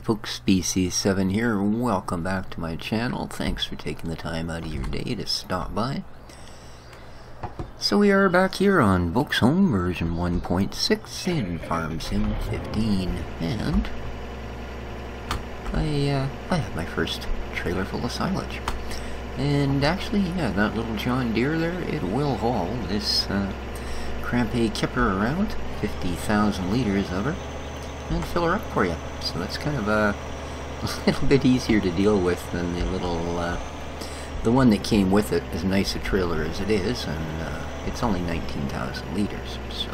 folks, Species7 here. Welcome back to my channel. Thanks for taking the time out of your day to stop by. So we are back here on Volksholm version 1.6 in Farm Sim 15, and I have my first trailer full of silage. And actually, yeah, that little John Deere there, it will haul this crampé kipper around, 50,000 liters of her, and fill her up for you. So that's kind of a little bit easier to deal with than the little, the one that came with it, as nice a trailer as it is, and it's only 19,000 liters, so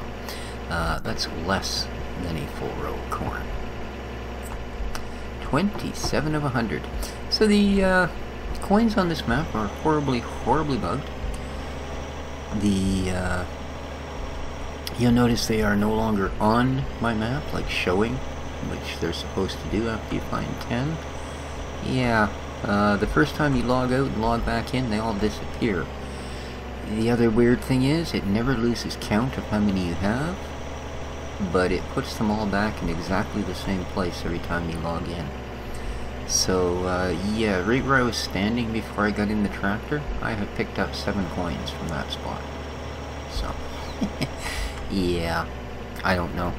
that's less than a full row of corn. 27 of 100. So the coins on this map are horribly bugged. You'll notice they are no longer on my map, like showing, which they're supposed to do after you find 10. Yeah, the first time you log out and log back in, they all disappear. The other weird thing is, it never loses count of how many you have, but it puts them all back in exactly the same place every time you log in. So, yeah, right where I was standing before I got in the tractor, I had picked up 7 coins from that spot. So, yeah, I don't know.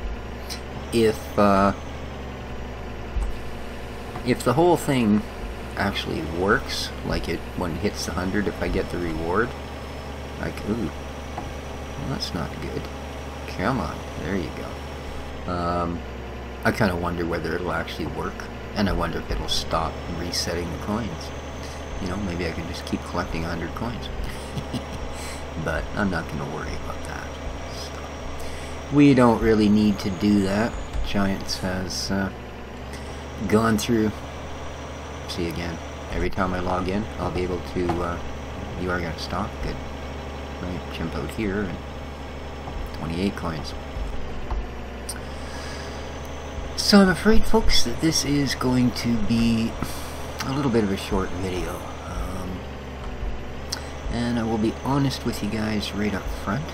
If the whole thing actually works, like it when it hits the 100, if I get the reward, like, ooh, well, that's not good. Come on, there you go. I kind of wonder whether it'll actually work, and I wonder if it'll stop resetting the coins. You know, maybe I could just keep collecting 100 coins. But I'm not going to worry about that. So, we don't really need to do that. Giants has gone through. See again. Every time I log in, I'll be able to. You are going to stop. Good. Right. Jump out here and 28 coins. So I'm afraid, folks, that this is going to be a little bit of a short video. And I will be honest with you guys right up front.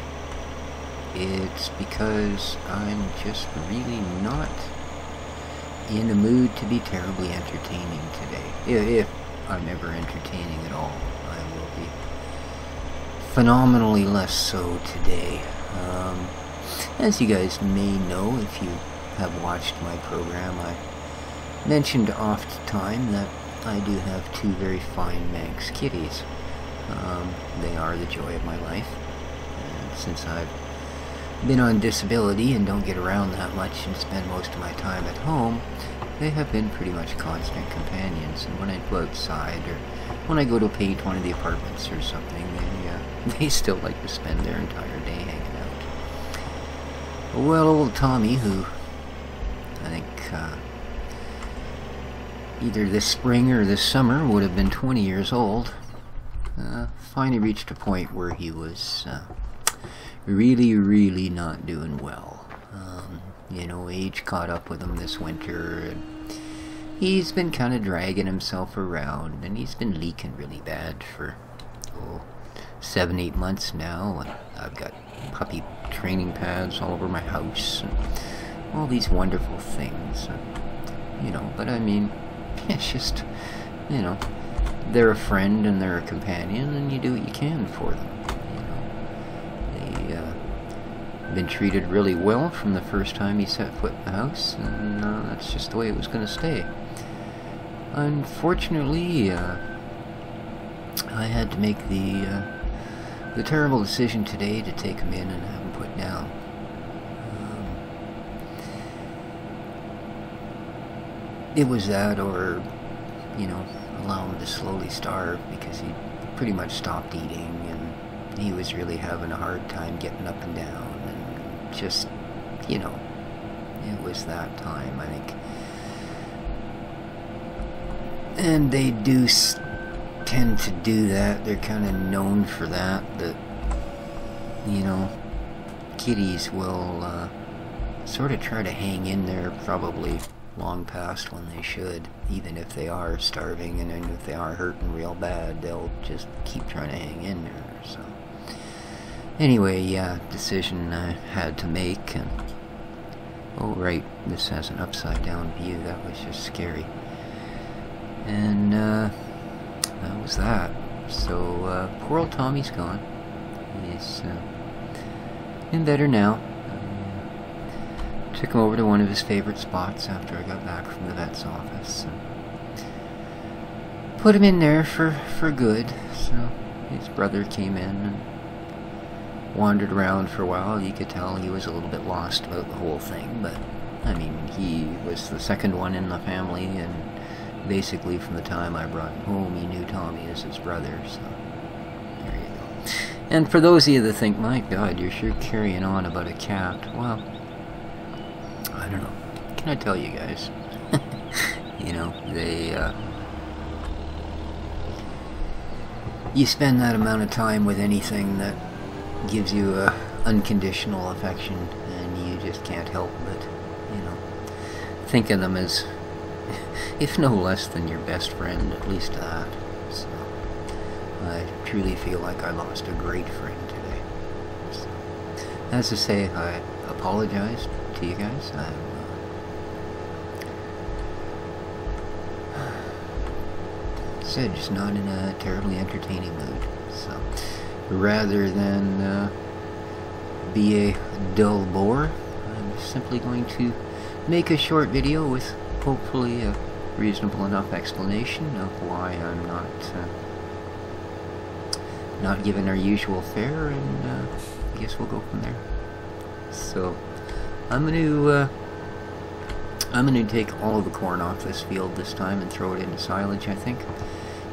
It's because I'm just really not in the mood to be terribly entertaining today. If I'm ever entertaining at all, I will be phenomenally less so today. As you guys may know, if you have watched my program, I mentioned oft time that I do have 2 very fine Manx kitties. They are the joy of my life, and since I've been on disability and don't get around that much and spend most of my time at home, they have been pretty much constant companions. And when I go outside, or when I go to paint one of the apartments or something, they still like to spend their entire day hanging out. Well, old Tommy, who I think either this spring or this summer would have been 20 years old, finally reached a point where he was really not doing well. You know, age caught up with him this winter, and he's been kind of dragging himself around, and he's been leaking really bad for 7-8 months now. And I've got puppy training pads all over my house and all these wonderful things, you know. But I mean, it's just, you know, they're a friend and they're a companion, and you do what you can for them. Been treated really well from the first time he set foot in the house, and that's just the way it was going to stay. Unfortunately, I had to make the terrible decision today to take him in and have him put down. It was that, or, you know, allow him to slowly starve, because he pretty much stopped eating, and he was really having a hard time getting up and down. Just, you know, it was that time, I think. And they do tend to do that. They're kind of known for that, you know, kitties will sort of try to hang in there, probably long past when they should, even if they are starving, and if they are hurting real bad, they'll just keep trying to hang in there. So anyway, yeah, decision I had to make, and Oh right, this has an upside down view. That was just scary. And that was that. So poor old Tommy's gone. He's in better now. Took him over to one of his favorite spots after I got back from the vet's office. Put him in there for good. So his brother came in and wandered around for a while. You could tell he was a little bit lost about the whole thing, but I mean, he was the second one in the family, and basically from the time I brought him home, he knew Tommy as his brother, so there you go. And for those of you that think, my God, you're sure carrying on about a cat, well, I don't know. Can I tell you guys? You know, you spend that amount of time with anything that gives you unconditional affection, and you just can't help but, you know, think of them as, if no less than your best friend, at least that. So, I truly feel like I lost a great friend today. So, as I say, I apologize to you guys. I'm just not in a terribly entertaining mood. So, rather than be a dull bore, I'm simply going to make a short video with hopefully a reasonable enough explanation of why I'm not given our usual fare, and I guess we'll go from there. So I'm gonna take all of the corn off this field this time and throw it into silage. I think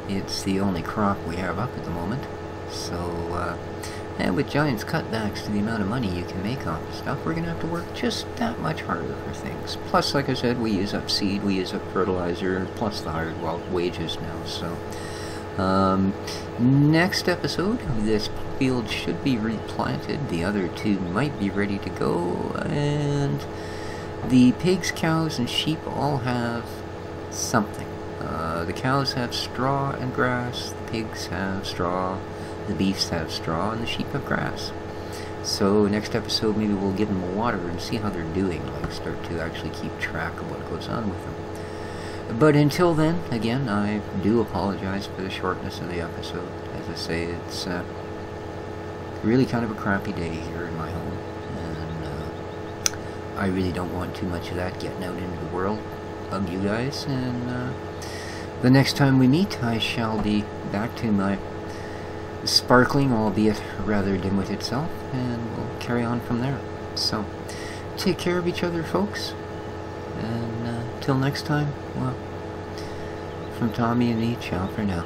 it's the only crop we have up at the moment. So and with Giant's cutbacks to the amount of money you can make off the stuff, we're gonna have to work just that much harder for things. Plus, like I said, we use up seed, we use up fertilizer, plus the higher wages now. So next episode, this field should be replanted. The other two might be ready to go, and the pigs, cows, and sheep all have something. The cows have straw and grass, the pigs have straw, the beefs have straw, and the sheep have grass. So next episode, maybe we'll give them water and see how they're doing, like start to actually keep track of what goes on with them. But until then, again, I do apologize for the shortness of the episode. As I say, it's really kind of a crappy day here in my home, and I really don't want too much of that getting out into the world of you guys. And the next time we meet, I shall be back to my sparkling, albeit rather dim-witted self, and we'll carry on from there. So, take care of each other, folks, and till next time, well, from Tommy and me, ciao for now.